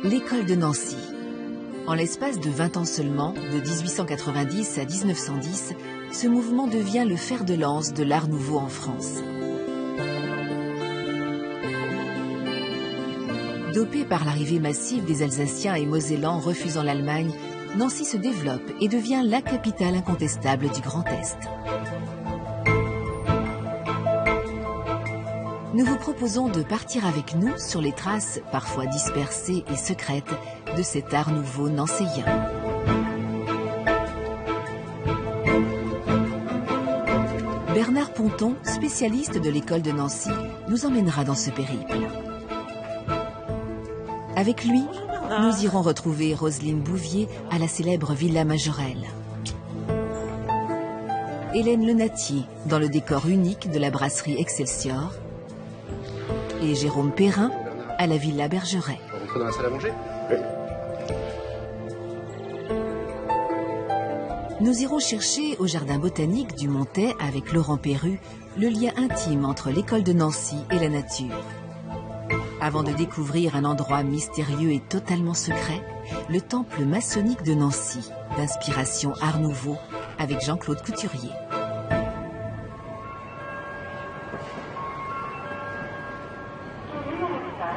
L'école de Nancy. En l'espace de 20 ans seulement, de 1890 à 1910, ce mouvement devient le fer de lance de l'Art nouveau en France. Dopée par l'arrivée massive des Alsaciens et Mosellans refusant l'Allemagne, Nancy se développe et devient la capitale incontestable du Grand Est. Nous vous proposons de partir avec nous sur les traces, parfois dispersées et secrètes, de cet art nouveau nancéien. Bernard Ponton, spécialiste de l'école de Nancy, nous emmènera dans ce périple. Avec lui, nous irons retrouver Roselyne Bouvier à la célèbre Villa Majorelle. Hélène Lenatier dans le décor unique de la brasserie Excelsior. Et Jérôme Perrin à la Villa Bergeret. On rentre dans la salle à manger ? Oui. Nous irons chercher au jardin botanique du Montet avec Laurent Perru le lien intime entre l'école de Nancy et la nature. Avant de découvrir un endroit mystérieux et totalement secret, le temple maçonnique de Nancy, d'inspiration Art Nouveau, avec Jean-Claude Couturier.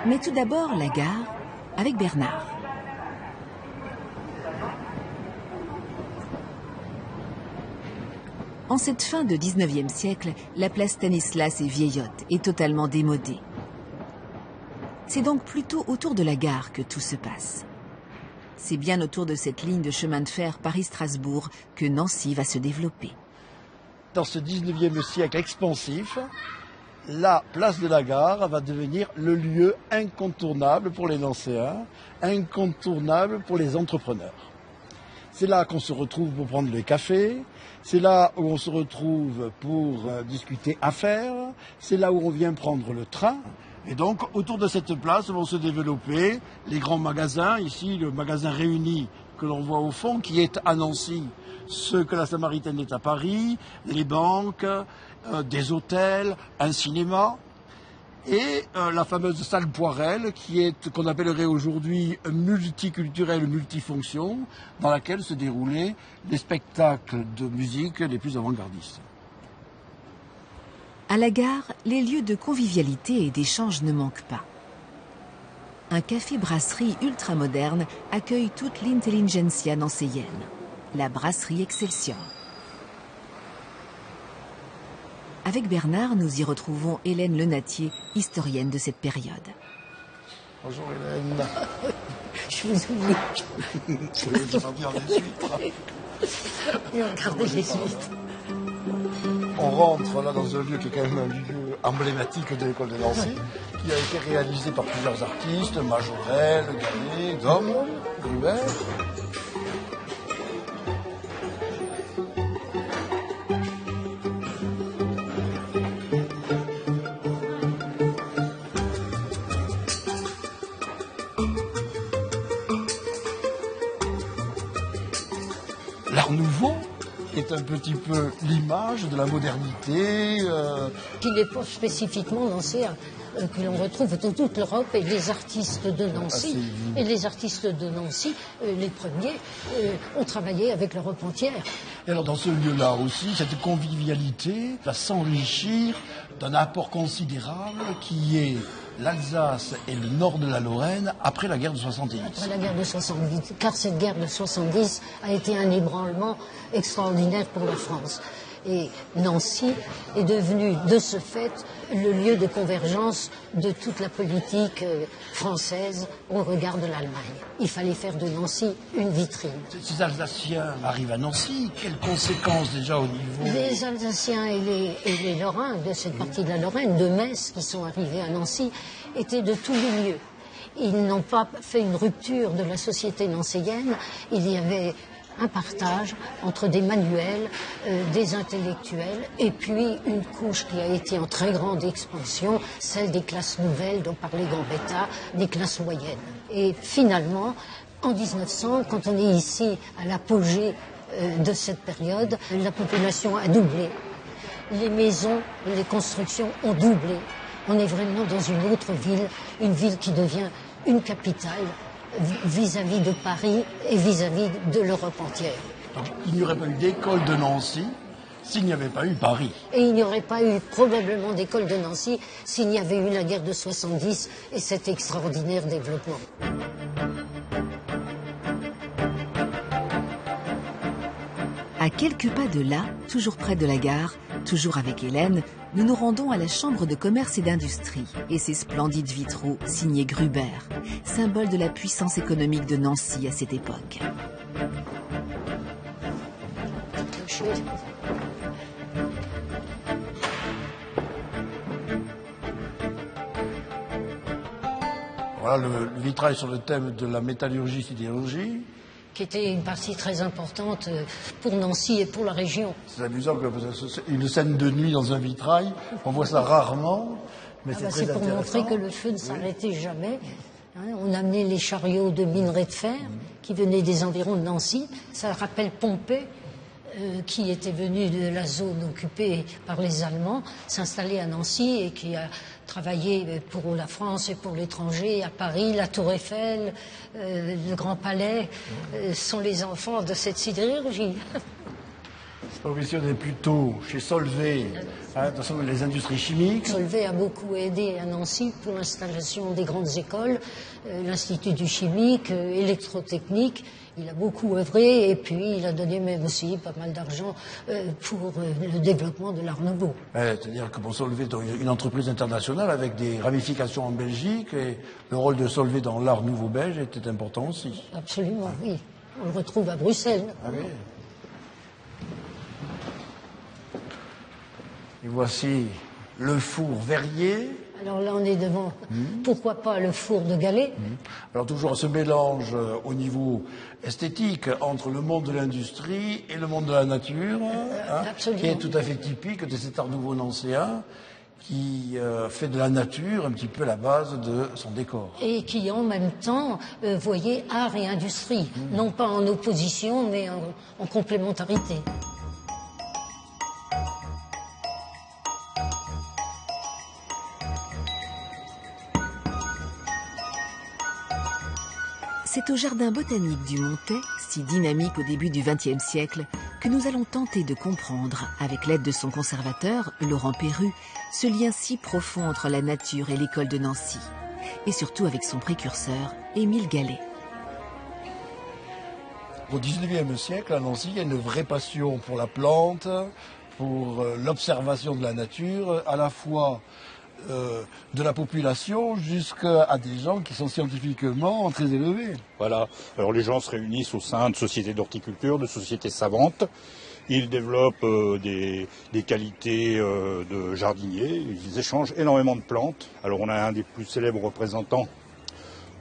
Mais tout d'abord, la gare, avec Bernard. En cette fin de 19e siècle, la place Stanislas est vieillotte et totalement démodée. C'est donc plutôt autour de la gare que tout se passe. C'est bien autour de cette ligne de chemin de fer Paris-Strasbourg que Nancy va se développer. Dans ce 19e siècle expansif, la place de la gare va devenir le lieu incontournable pour les Nancéens, incontournable pour les entrepreneurs. C'est là qu'on se retrouve pour prendre le café, c'est là où on se retrouve pour discuter affaires, c'est là où on vient prendre le train. Et donc, autour de cette place vont se développer les grands magasins. Ici, le magasin Réuni que l'on voit au fond, qui est à Nancy, ce que la Samaritaine est à Paris, les banques, des hôtels, un cinéma, et la fameuse salle Poirel, qu'on appellerait aujourd'hui multiculturelle, multifonction, dans laquelle se déroulaient les spectacles de musique les plus avant-gardistes. À la gare, les lieux de convivialité et d'échange ne manquent pas. Un café-brasserie ultramoderne accueille toute l'intelligentsia nancéienne, la brasserie Excelsior. Avec Bernard, nous y retrouvons Hélène Lenatier, historienne de cette période. Bonjour Hélène. Je vous oublie. Je vais pas bien les huîtres. Et regardez les huîtres. On rentre là dans un lieu qui est quand même un lieu emblématique de l'école de Nancy, qui a été réalisé par plusieurs artistes, Majorelle, Gallet, Gomme, Gruber. L'Art nouveau est un petit peu l'image de la modernité. Qui n'est pas spécifiquement nancéen, que l'on retrouve dans toute l'Europe, et les artistes de Nancy, les premiers, ont travaillé avec l'Europe entière. Et alors dans ce lieu-là aussi, cette convivialité va s'enrichir d'un apport considérable qui est l'Alsace et le nord de la Lorraine après la guerre de 70. Après la guerre de 70, car cette guerre de 70 a été un ébranlement extraordinaire pour la France. Et Nancy est devenue, de ce fait, le lieu de convergence de toute la politique française au regard de l'Allemagne. Il fallait faire de Nancy une vitrine. Ces Alsaciens arrivent à Nancy, quelles conséquences déjà au niveau... Les Alsaciens et les Lorrains de cette partie de la Lorraine, de Metz, qui sont arrivés à Nancy, étaient de tous les lieux. Ils n'ont pas fait une rupture de la société nancéienne. Il y avait un partage entre des manuels, des intellectuels, et puis une couche qui a été en très grande expansion, celle des classes nouvelles dont parlait Gambetta, des classes moyennes. Et finalement, en 1900, quand on est ici à l'apogée de cette période, la population a doublé. Les maisons, les constructions ont doublé. On est vraiment dans une autre ville, une ville qui devient une capitale vis-à-vis de Paris et vis-à-vis de l'Europe entière. Donc, il n'y aurait pas eu d'école de Nancy s'il n'y avait pas eu Paris. Et il n'y aurait pas eu probablement d'école de Nancy s'il n'y avait eu la guerre de 70 et cet extraordinaire développement. À quelques pas de là, toujours près de la gare, toujours avec Hélène, nous nous rendons à la Chambre de commerce et d'industrie et ses splendides vitraux signés Gruber, symbole de la puissance économique de Nancy à cette époque. Voilà le vitrail sur le thème de la métallurgie-sidérurgie. Qui était une partie très importante pour Nancy et pour la région. C'est amusant qu'une scène de nuit dans un vitrail, on voit ça rarement, mais c'est très intéressant. C'est pour montrer que le feu ne s'arrêtait jamais. On amenait les chariots de minerai de fer qui venaient des environs de Nancy. Ça rappelle Pompée, qui était venu de la zone occupée par les Allemands, s'installer à Nancy et qui a travaillé pour la France et pour l'étranger, à Paris. La Tour Eiffel, le Grand Palais sont les enfants de cette sidérurgie. Cette profession est plutôt chez Solvay, les industries chimiques. Solvay a beaucoup aidé à Nancy pour l'installation des grandes écoles, l'Institut du chimique, électrotechnique. Il a beaucoup œuvré et puis il a donné même aussi pas mal d'argent pour le développement de l'Art Nouveau. C'est-à-dire que pour Solvay, une entreprise internationale avec des ramifications en Belgique, et le rôle de Solvay dans l'Art Nouveau belge était important aussi. Absolument, oui. On le retrouve à Bruxelles. Ah oui. Et voici le four verrier. Alors là, on est devant, pourquoi pas le four de Galets. Alors toujours ce mélange au niveau esthétique entre le monde de l'industrie et le monde de la nature, qui est tout à fait typique de cet art nouveau nancéen, qui fait de la nature un petit peu la base de son décor. Et qui en même temps voyait art et industrie, non pas en opposition, mais en complémentarité. C'est au jardin botanique du Montet, si dynamique au début du XXe siècle, que nous allons tenter de comprendre, avec l'aide de son conservateur, Laurent Perru, ce lien si profond entre la nature et l'école de Nancy. Et surtout avec son précurseur, Émile Gallet. Au XIXe siècle, à Nancy, il y a une vraie passion pour la plante, pour l'observation de la nature, à la fois de la population jusqu'à des gens qui sont scientifiquement très élevés. Voilà. Alors les gens se réunissent au sein de sociétés d'horticulture, de sociétés savantes. Ils développent des qualités de jardiniers. Ils échangent énormément de plantes. Alors on a un des plus célèbres représentants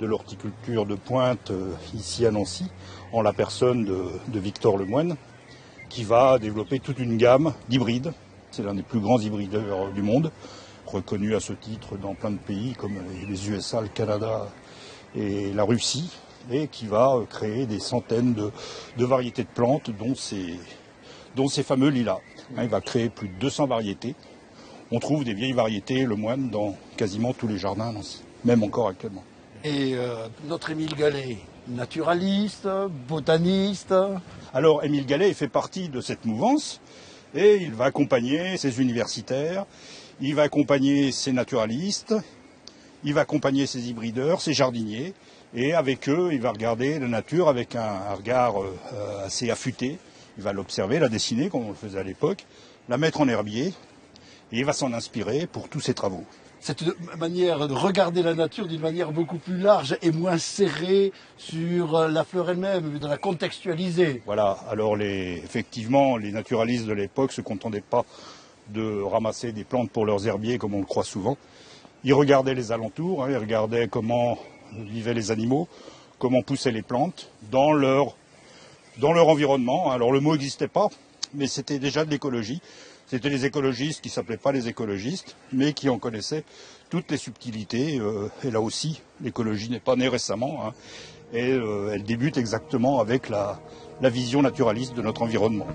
de l'horticulture de pointe ici à Nancy, en la personne de Victor Lemoine, qui va développer toute une gamme d'hybrides. C'est l'un des plus grands hybrideurs du monde, reconnu à ce titre dans plein de pays comme les USA, le Canada et la Russie, et qui va créer des centaines de variétés de plantes, dont ces fameux lilas. Il va créer plus de 200 variétés. On trouve des vieilles variétés Lemoine dans quasiment tous les jardins à Nancy, même encore actuellement. Et notre Émile Gallet, naturaliste, botaniste. Alors Émile Gallet fait partie de cette mouvance et il va accompagner ses universitaires, il va accompagner ses naturalistes, il va accompagner ses hybrideurs, ses jardiniers, et avec eux, il va regarder la nature avec un regard assez affûté. Il va l'observer, la dessiner, comme on le faisait à l'époque, la mettre en herbier, et il va s'en inspirer pour tous ses travaux. Cette manière de regarder la nature d'une manière beaucoup plus large et moins serrée sur la fleur elle-même, de la contextualiser. Voilà, alors effectivement, les naturalistes de l'époque ne se contentaient pas de ramasser des plantes pour leurs herbiers, comme on le croit souvent. Ils regardaient les alentours, ils regardaient comment vivaient les animaux, comment poussaient les plantes dans leur environnement. Alors le mot n'existait pas, mais c'était déjà de l'écologie. C'était les écologistes qui ne s'appelaient pas les écologistes, mais qui en connaissaient toutes les subtilités. Et là aussi, l'écologie n'est pas née récemment, et elle débute exactement avec la vision naturaliste de notre environnement.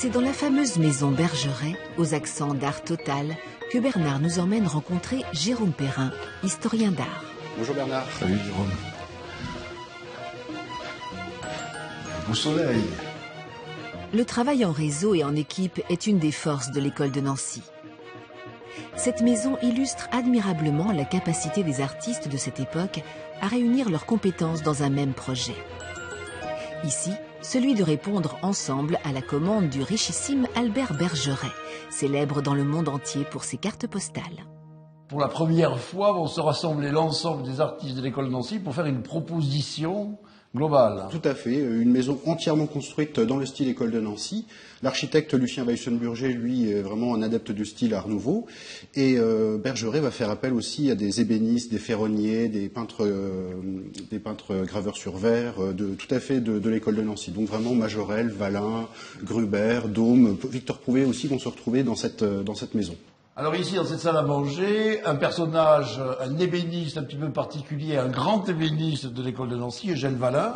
C'est dans la fameuse maison Bergeret, aux accents d'art total, que Bernard nous emmène rencontrer Jérôme Perrin, historien d'art. Bonjour Bernard. Salut Jérôme. Beau soleil. Le travail en réseau et en équipe est une des forces de l'école de Nancy. Cette maison illustre admirablement la capacité des artistes de cette époque à réunir leurs compétences dans un même projet. Ici, celui de répondre ensemble à la commande du richissime Albert Bergeret, célèbre dans le monde entier pour ses cartes postales. Pour la première fois, vont se rassembler l'ensemble des artistes de l'école de Nancy pour faire une proposition globale. Tout à fait, une maison entièrement construite dans le style école de Nancy. L'architecte Lucien Weissenburger, lui, est vraiment un adepte du style Art Nouveau. Et Bergeret va faire appel aussi à des ébénistes, des ferronniers, des peintres graveurs sur verre, tout à fait de l'école de Nancy. Donc vraiment Majorelle, Vallin, Gruber, Dôme, Victor Prouvé aussi vont se retrouver dans cette maison. Alors ici, dans cette salle à manger, un personnage, un ébéniste un petit peu particulier, un grand ébéniste de l'école de Nancy, Eugène Vallin,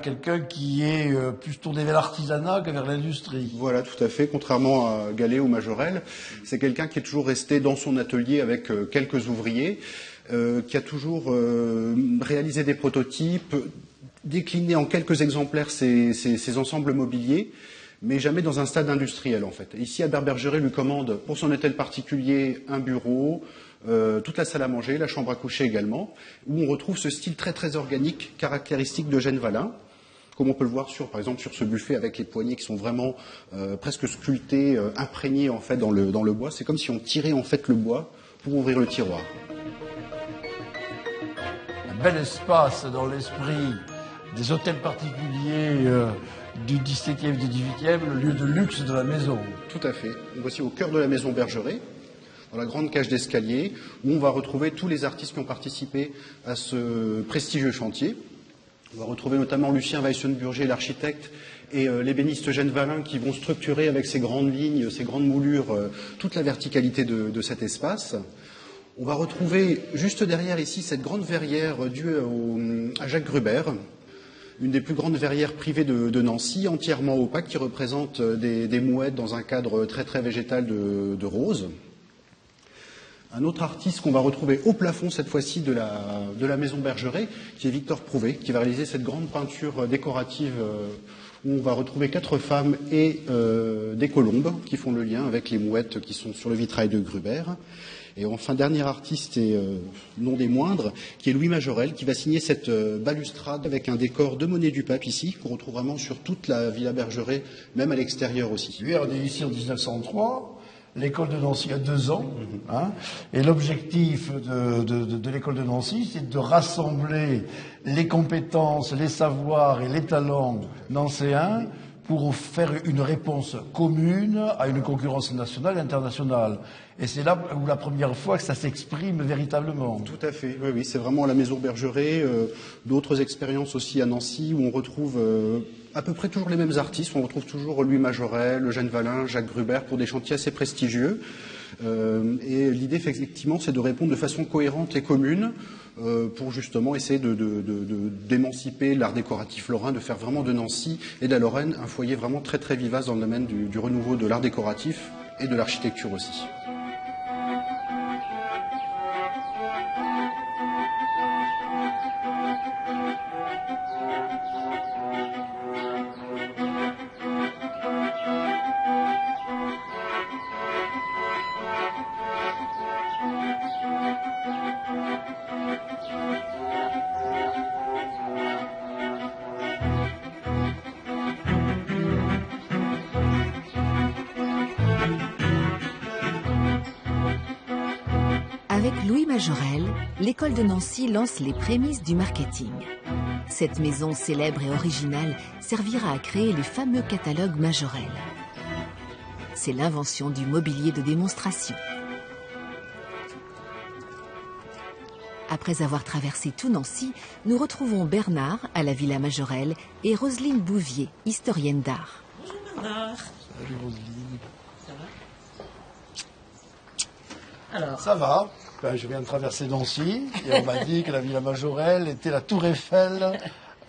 quelqu'un qui est plus tourné vers l'artisanat que vers l'industrie. Voilà, tout à fait. Contrairement à Gallet ou Majorelle, c'est quelqu'un qui est toujours resté dans son atelier avec quelques ouvriers, qui a toujours réalisé des prototypes, décliné en quelques exemplaires ses ensembles mobiliers, mais jamais dans un stade industriel en fait. Ici, Albert Bergeret lui commande pour son hôtel particulier un bureau, toute la salle à manger, la chambre à coucher également, où on retrouve ce style très très organique, caractéristique d'Eugène Vallin, comme on peut le voir par exemple sur ce buffet avec les poignées qui sont vraiment presque sculptés, imprégnés en fait dans le bois. C'est comme si on tirait en fait le bois pour ouvrir le tiroir. Un bel espace dans l'esprit des hôtels particuliers du XVIIe et du XVIIIe, le lieu de luxe de la maison. Tout à fait. Voici au cœur de la maison Bergeret, dans la grande cage d'escalier, où on va retrouver tous les artistes qui ont participé à ce prestigieux chantier. On va retrouver notamment Lucien Weissenburger, l'architecte, et l'ébéniste Eugène Vallin, qui vont structurer avec ces grandes lignes, ces grandes moulures, toute la verticalité de cet espace. On va retrouver juste derrière ici cette grande verrière due à Jacques Gruber, une des plus grandes verrières privées de Nancy, entièrement opaque, qui représente des mouettes dans un cadre très très végétal de rose. Un autre artiste qu'on va retrouver au plafond cette fois-ci de la maison Bergeret, qui est Victor Prouvé, qui va réaliser cette grande peinture décorative où on va retrouver 4 femmes et des colombes qui font le lien avec les mouettes qui sont sur le vitrail de Gruber. Et enfin, dernier artiste et non des moindres, qui est Louis Majorelle, qui va signer cette balustrade avec un décor de Monet du Pape ici, qu'on retrouve vraiment sur toute la Villa Bergeret, même à l'extérieur aussi. Lui, on est ici en 1903, l'école de Nancy a 2 ans, et l'objectif de l'école de Nancy, c'est de rassembler les compétences, les savoirs et les talents nancéens pour faire une réponse commune à une concurrence nationale et internationale. Et c'est là où la première fois que ça s'exprime véritablement. Tout à fait, oui, c'est vraiment à la maison Bergeret, d'autres expériences aussi à Nancy, où on retrouve à peu près toujours les mêmes artistes. On retrouve toujours Louis Majorelle, Eugène Vallin, Jacques Gruber, pour des chantiers assez prestigieux. Et l'idée, effectivement, c'est de répondre de façon cohérente et commune, pour justement essayer d'émanciper l'art décoratif lorrain, de faire vraiment de Nancy et de la Lorraine un foyer vraiment très très vivace dans le domaine du renouveau de l'art décoratif et de l'architecture aussi. Avec Louis Majorelle, l'école de Nancy lance les prémices du marketing. Cette maison célèbre et originale servira à créer les fameux catalogues Majorelle. C'est l'invention du mobilier de démonstration. Après avoir traversé tout Nancy, nous retrouvons Bernard à la Villa Majorelle et Roselyne Bouvier, historienne d'art. Bonjour Bernard. Salut Roselyne. Ça va? Alors, Ça va. Ben, je viens de traverser Nancy et on m'a dit que la Villa Majorelle était la tour Eiffel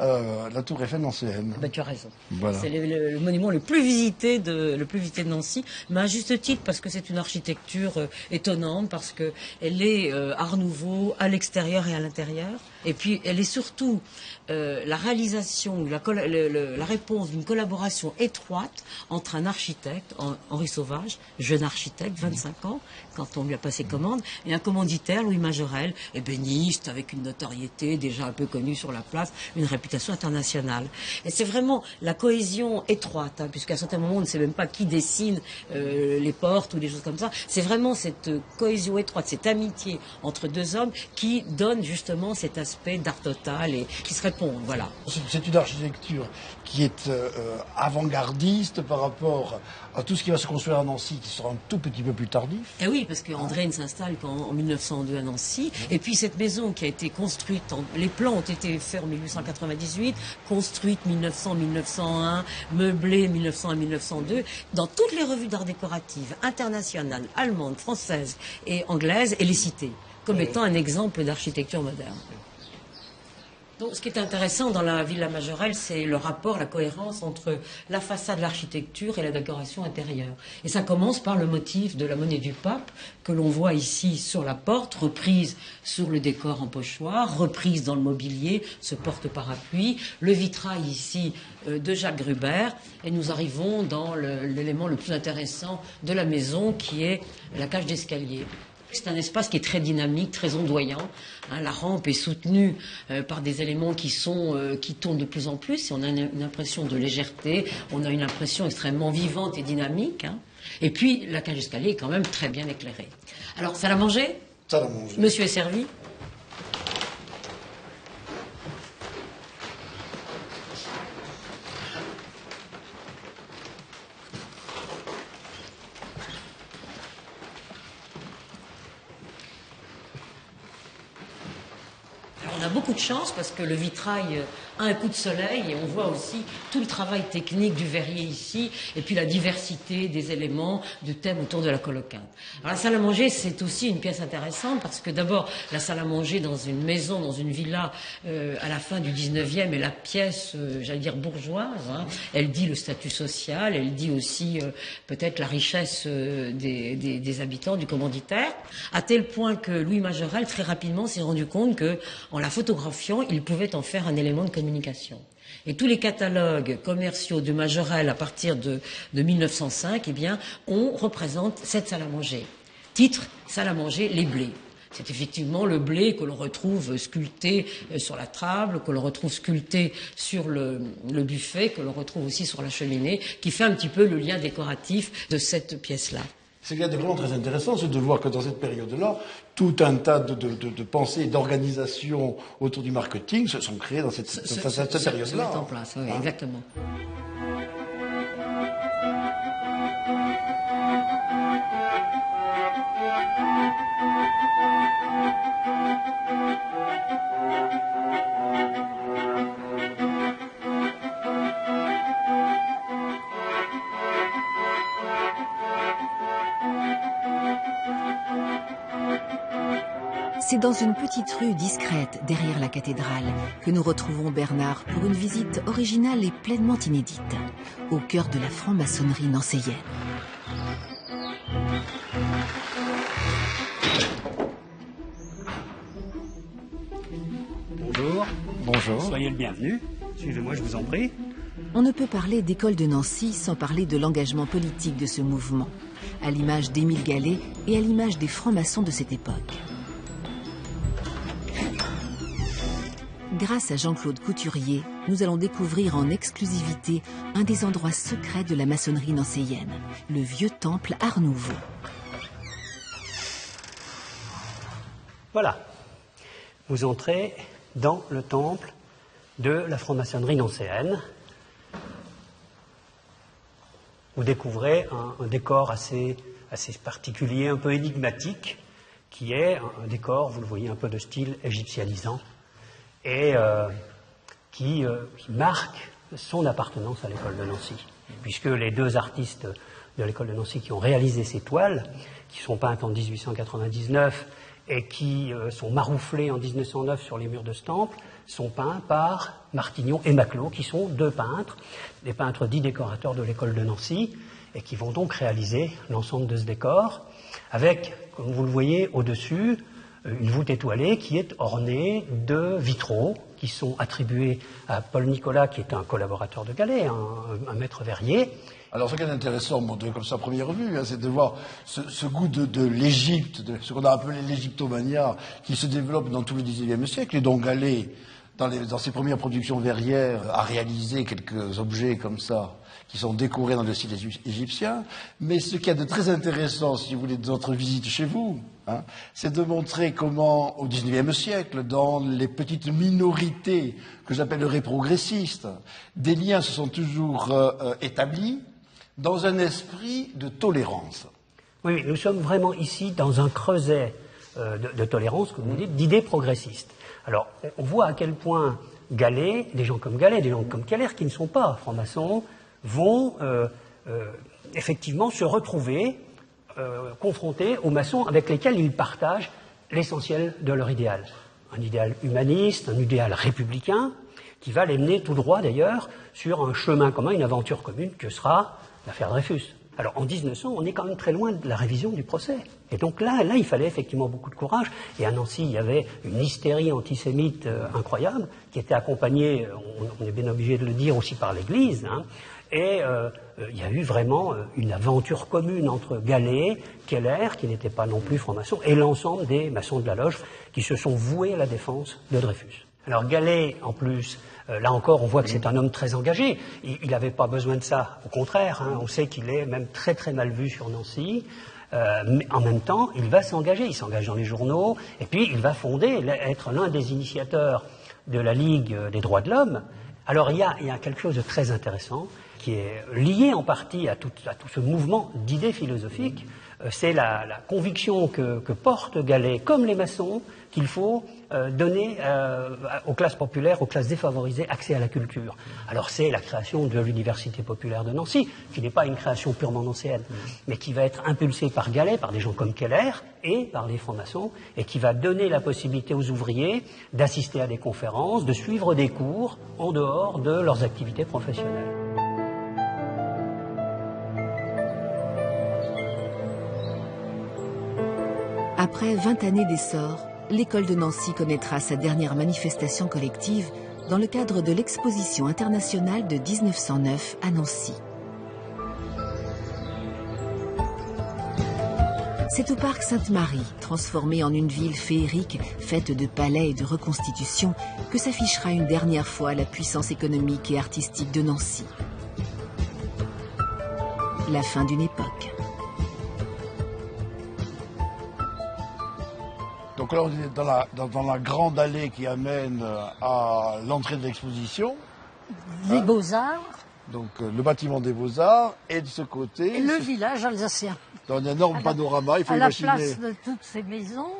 la tour Eiffel nancéenne. Ben, tu as raison. Voilà. C'est le monument le plus visité de Nancy, mais à juste titre parce que c'est une architecture étonnante, parce que elle est Art Nouveau à l'extérieur et à l'intérieur, et puis elle est surtout la réalisation, la réponse d'une collaboration étroite entre un architecte, Henri Sauvage, jeune architecte, 25 ans, quand on lui a passé commande, et un commanditaire, Louis Majorelle, ébéniste, avec une notoriété déjà un peu connue sur la place, une réputation internationale. Et c'est vraiment la cohésion étroite, hein, puisqu'à certains moments, on ne sait même pas qui dessine les portes ou des choses comme ça. C'est vraiment cette cohésion étroite, cette amitié entre deux hommes qui donne justement cet aspect d'art total et qui se répond, voilà. C'est une architecture qui est avant-gardiste par rapport à tout ce qui va se construire à Nancy, qui sera un tout petit peu plus tardif. Et oui, parce qu'André ne s'installe qu'en 1902 à Nancy. Et puis cette maison qui a été construite, les plans ont été faits en 1898, construite 1900-1901, meublée 1900 à 1902, dans toutes les revues d'art décoratif internationales, allemandes, françaises et anglaises, elle est citée comme étant un exemple d'architecture moderne. Donc, ce qui est intéressant dans la Villa Majorelle, c'est le rapport, la cohérence entre la façade, l'architecture et la décoration intérieure. Et ça commence par le motif de la monnaie du pape, que l'on voit ici sur la porte, reprise sur le décor en pochoir, reprise dans le mobilier, ce porte-parapluie, le vitrail ici de Jacques Gruber, et nous arrivons dans l'élément le plus intéressant de la maison, qui est la cage d'escalier. C'est un espace qui est très dynamique, très ondoyant. Hein, la rampe est soutenue par des éléments qui tournent de plus en plus. Et on a une impression de légèreté, on a une impression extrêmement vivante et dynamique. Hein. Et puis, la cage d'escalier est quand même très bien éclairée. Alors, salle à manger ? Salle à manger. Monsieur est servi ? On a beaucoup de chance parce que le vitrail a un coup de soleil et on voit aussi tout le travail technique du verrier ici et puis la diversité des éléments, du thème autour de la colocade. Alors la salle à manger, c'est aussi une pièce intéressante parce que d'abord, la salle à manger dans une maison, dans une villa à la fin du 19e est la pièce, j'allais dire bourgeoise. Hein. Elle dit le statut social, elle dit aussi peut-être la richesse des habitants, du commanditaire, à tel point que Louis Majorelle, très rapidement, s'est rendu compte que en la photographiant, il pouvait en faire un élément de communication. Et tous les catalogues commerciaux de Majorelle à partir de 1905, eh bien, on représente cette salle à manger. Titre, salle à manger, les blés. C'est effectivement le blé que l'on retrouve sculpté sur la table, que l'on retrouve sculpté sur le buffet, que l'on retrouve aussi sur la cheminée, qui fait un petit peu le lien décoratif de cette pièce-là. Ce qui est vraiment très intéressant, c'est de voir que dans cette période-là, tout un tas de pensées, d'organisations autour du marketing se sont créées dans cette période-là. Se mettent en place, oui, exactement. C'est dans une petite rue discrète derrière la cathédrale que nous retrouvons Bernard pour une visite originale et pleinement inédite, au cœur de la franc-maçonnerie nancéienne. Bonjour. Bonjour. Soyez le bienvenu. Suivez-moi, je vous en prie. On ne peut parler d'école de Nancy sans parler de l'engagement politique de ce mouvement, à l'image d'Émile Gallet et à l'image des francs-maçons de cette époque. Grâce à Jean-Claude Couturier, nous allons découvrir en exclusivité un des endroits secrets de la maçonnerie nancéienne, le vieux temple Art Nouveau. Voilà. Vous entrez dans le temple de la franc-maçonnerie nancéenne. Vous découvrez un décor assez particulier, un peu énigmatique, qui est un décor, vous le voyez, un peu de style égyptianisant, et qui marque son appartenance à l'école de Nancy. Puisque les deux artistes de l'école de Nancy qui ont réalisé ces toiles, qui sont peintes en 1899 et qui sont marouflés en 1909 sur les murs de Stampes, sont peints par Martignon et Maclot, qui sont deux peintres, des peintres dits décorateurs de l'école de Nancy, et qui vont donc réaliser l'ensemble de ce décor, avec, comme vous le voyez au-dessus, une voûte étoilée qui est ornée de vitraux qui sont attribués à Paul Nicolas, qui est un collaborateur de Gallet, un maître verrier. Alors, ce qui est intéressant, comme ça à première vue, c'est de voir ce goût de l'Égypte, de ce qu'on a appelé l'égyptomania, qui se développe dans tout le XIXe siècle, et dont Gallet, dans ses premières productions verrières, a réalisé quelques objets comme ça, qui sont décorés dans le style égyptien. Mais ce qu'il y a de très intéressant, si vous voulez, de notre visite chez vous, c'est de montrer comment, au XIXe siècle, dans les petites minorités que j'appellerais progressistes, des liens se sont toujours établis dans un esprit de tolérance. Oui, nous sommes vraiment ici dans un creuset de tolérance, comme vous dites, d'idées progressistes. Alors, on voit à quel point Gallet, des gens comme Gallet, des gens comme Keller, qui ne sont pas francs-maçons, vont effectivement se retrouver confrontés aux maçons avec lesquels ils partagent l'essentiel de leur idéal. Un idéal humaniste, un idéal républicain, qui va les mener tout droit d'ailleurs sur un chemin commun, une aventure commune que sera l'affaire Dreyfus. Alors en 1900, on est quand même très loin de la révision du procès. Et donc là, il fallait effectivement beaucoup de courage. Et à Nancy, il y avait une hystérie antisémite incroyable, qui était accompagnée, on est bien obligé de le dire, aussi par l'Église. Et il y a eu vraiment une aventure commune entre Gallet, Keller, qui n'était pas non plus franc-maçon, et l'ensemble des maçons de la loge qui se sont voués à la défense de Dreyfus. Alors Gallet, en plus, là encore, on voit que c'est un homme très engagé. Il n'avait pas besoin de ça. Au contraire, on sait qu'il est même très très mal vu sur Nancy. Mais en même temps, il va s'engager. Il s'engage dans les journaux. Et puis, il va être l'un des initiateurs de la Ligue des droits de l'homme. Alors, il y a quelque chose de très intéressant qui est lié en partie à tout ce mouvement d'idées philosophiques. C'est la conviction que porte Gallet, comme les maçons, qu'il faut donner aux classes populaires, aux classes défavorisées, accès à la culture. Alors c'est la création de l'Université populaire de Nancy, qui n'est pas une création purement nancéenne, mais qui va être impulsée par Gallet, par des gens comme Keller et par les francs-maçons, et qui va donner la possibilité aux ouvriers d'assister à des conférences, de suivre des cours en dehors de leurs activités professionnelles. Après 20 années d'essor, l'école de Nancy connaîtra sa dernière manifestation collective dans le cadre de l'exposition internationale de 1909 à Nancy. C'est au parc Sainte-Marie, transformé en une ville féerique, faite de palais et de reconstitutions, que s'affichera une dernière fois la puissance économique et artistique de Nancy. La fin d'une époque. Donc là, on est dans la grande allée qui amène à l'entrée de l'exposition. Les Beaux-Arts. Donc le bâtiment des Beaux-Arts, et de ce côté... Et le village alsacien. Dans un énorme panorama, il faut imaginer... À la place de toutes ces maisons,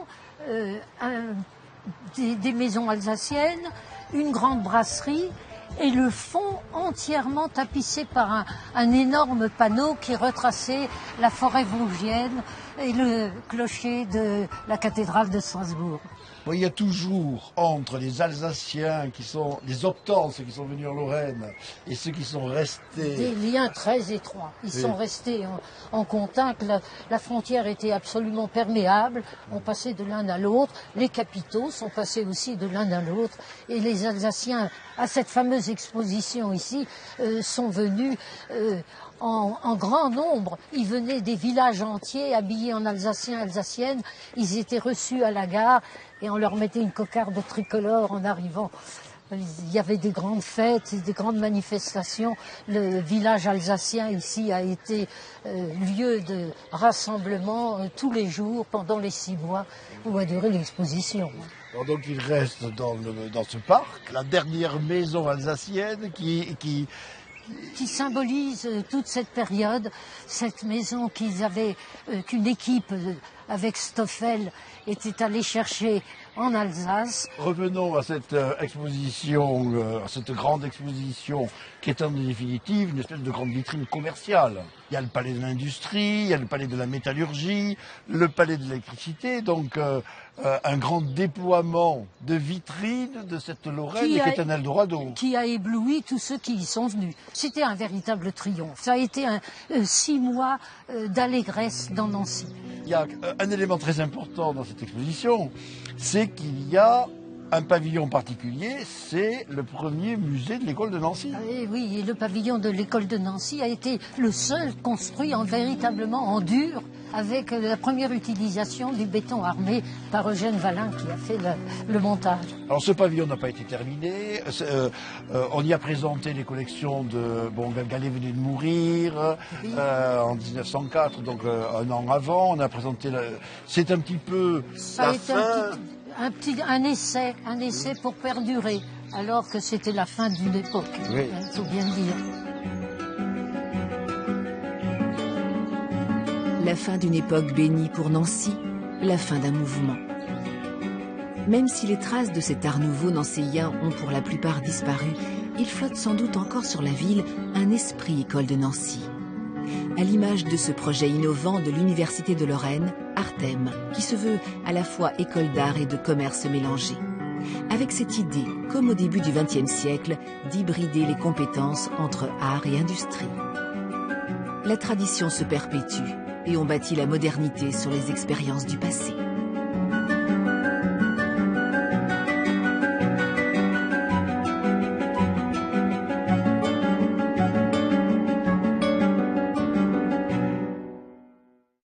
des maisons alsaciennes, une grande brasserie, et le fond entièrement tapissé par un énorme panneau qui retraçait la forêt vosgienne et le clocher de la cathédrale de Strasbourg. Oui, il y a toujours entre les Alsaciens qui sont les Optances qui sont venus en Lorraine et ceux qui sont restés... Des liens très étroits. Ils sont restés en contact. La frontière était absolument perméable. On passait de l'un à l'autre. Les capitaux sont passés aussi de l'un à l'autre. Et les Alsaciens, à cette fameuse exposition ici, sont venus... En grand nombre. Ils venaient des villages entiers habillés en alsaciens, alsaciennes. Ils étaient reçus à la gare et on leur mettait une cocarde tricolore en arrivant. Il y avait des grandes fêtes, des grandes manifestations. Le village alsacien ici a été lieu de rassemblement tous les jours pendant les 6 mois où a duré l'exposition. Alors donc il reste dans ce parc la dernière maison alsacienne qui symbolise toute cette période, cette maison qu'une équipe avec Stoffel était allée chercher en Alsace. Revenons à cette exposition, à cette grande exposition qui est en définitive une espèce de grande vitrine commerciale. Il y a le palais de l'industrie, il y a le palais de la métallurgie, le palais de l'électricité, donc un grand déploiement de vitrines de cette Lorraine qui est un Eldorado. Qui a ébloui tous ceux qui y sont venus. C'était un véritable triomphe. Ça a été 6 mois d'allégresse dans Nancy. Il y a un élément très important dans cette exposition, c'est qu'il y a un pavillon particulier, c'est le premier musée de l'école de Nancy. Et oui, et le pavillon de l'école de Nancy a été le seul construit véritablement en dur, avec la première utilisation du béton armé par Eugène Vallin qui a fait le montage. Alors ce pavillon n'a pas été terminé, on y a présenté les collections de... Bon, Gallet venait de mourir en 1904, donc un an avant, on a présenté... C'est un petit peu la fin... Un essai pour perdurer, alors que c'était la fin d'une époque, oui. Il faut bien le dire. La fin d'une époque bénie pour Nancy, la fin d'un mouvement. Même si les traces de cet art nouveau nancéien ont pour la plupart disparu, il flotte sans doute encore sur la ville un esprit école de Nancy. À l'image de ce projet innovant de l'Université de Lorraine, Artem, qui se veut à la fois école d'art et de commerce mélangés. Avec cette idée, comme au début du XXe siècle, d'hybrider les compétences entre art et industrie. La tradition se perpétue et on bâtit la modernité sur les expériences du passé.